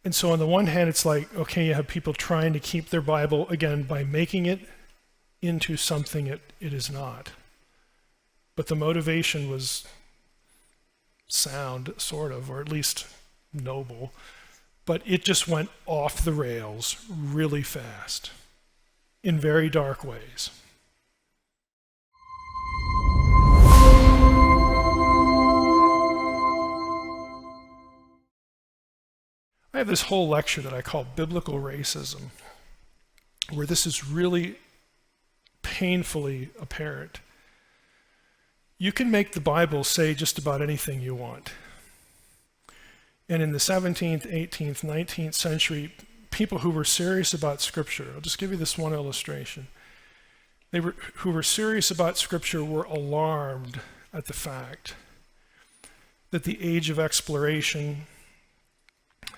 And so on the one hand, it's like, okay, you have people trying to keep their Bible, again, by making it into something it is not. But the motivation was sound, sort of, or at least noble. But it just went off the rails really fast in very dark ways. I have this whole lecture that I call Biblical Racism, where this is really painfully apparent. You can make the Bible say just about anything you want. And in the 17th, 18th, 19th century, people who were serious about Scripture, I'll just give you this one illustration. Who were serious about Scripture were alarmed at the fact that the age of exploration,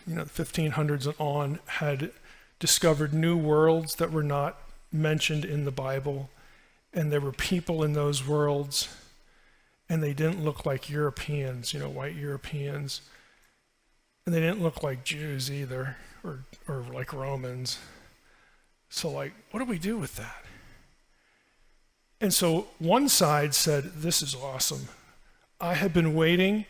the 1500s and on, had discovered new worlds that were not mentioned in the Bible, and there were people in those worlds, and they didn't look like Europeans, white Europeans, and they didn't look like Jews either, or like Romans. So what do we do with that? And so one side said, this is awesome. I have been waiting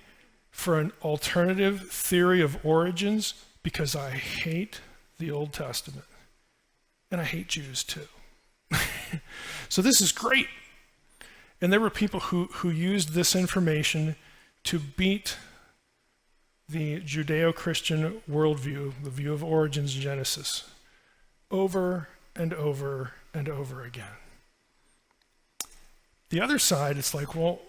for an alternative theory of origins because I hate the Old Testament. And I hate Jews too. So this is great. And there were people who used this information to beat the Judeo-Christian worldview, the view of origins Genesis, over and over and over again. The other side, it's like, well,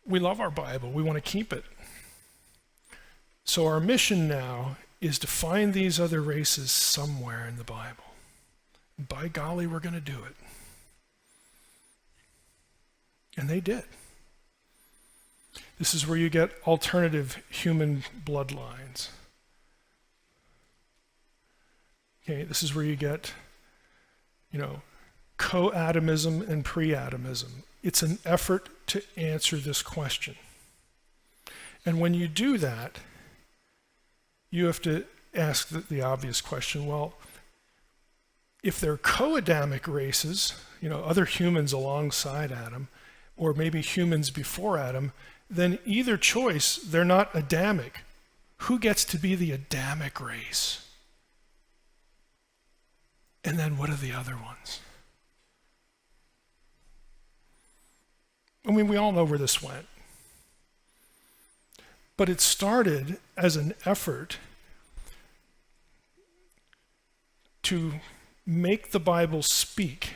we love our Bible. We want to keep it. So our mission now is to find these other races somewhere in the Bible. By golly, we're going to do it. And they did. This is where you get alternative human bloodlines. Okay, this is where you get, Co-adanism and Pre-adanism. It's an effort to answer this question. And when you do that, you have to ask the obvious question, well, if they're co-Adamic races, other humans alongside Adam, or maybe humans before Adam, then either choice, they're not Adamic. Who gets to be the Adamic race? And then what are the other ones? I mean, we all know where this went. But it started as an effort to make the Bible speak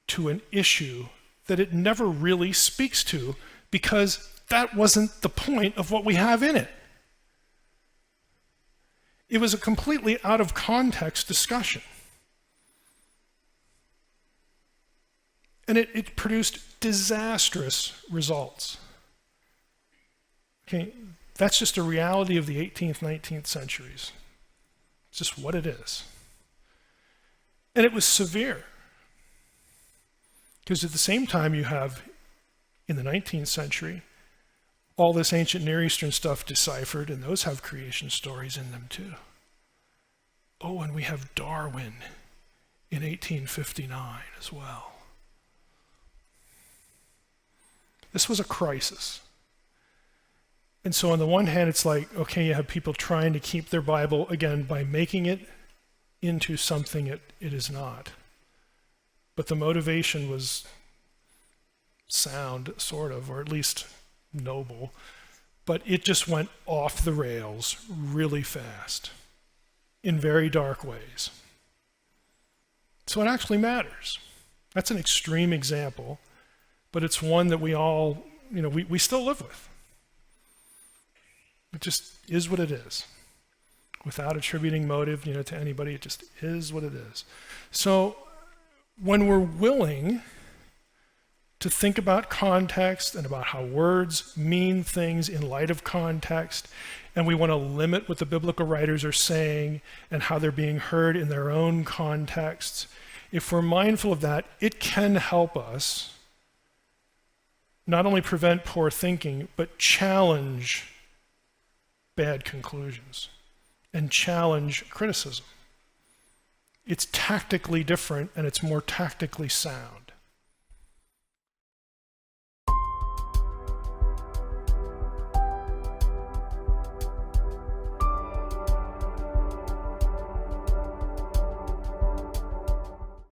to an issue that it never really speaks to, because that wasn't the point of what we have in it. It was a completely out of context discussion. And it produced disastrous results. Okay, that's just a reality of the 18th, 19th centuries. It's just what it is. And it was severe. Because at the same time you have, in the 19th century, all this ancient Near Eastern stuff deciphered, and those have creation stories in them too. Oh, and we have Darwin in 1859 as well. This was a crisis. And so on the one hand, it's like, okay, you have people trying to keep their Bible, again, by making it into something it is not. But the motivation was sound, sort of, or at least noble. But it just went off the rails really fast in very dark ways. So it actually matters. That's an extreme example, but it's one that we all, we still live with. It just is what it is. Without attributing motive, to anybody, it just is what it is. So when we're willing to think about context and about how words mean things in light of context, and we want to limit what the biblical writers are saying and how they're being heard in their own contexts, if we're mindful of that, it can help us not only prevent poor thinking, but challenge bad conclusions and challenge criticism. It's tactically different and it's more tactically sound.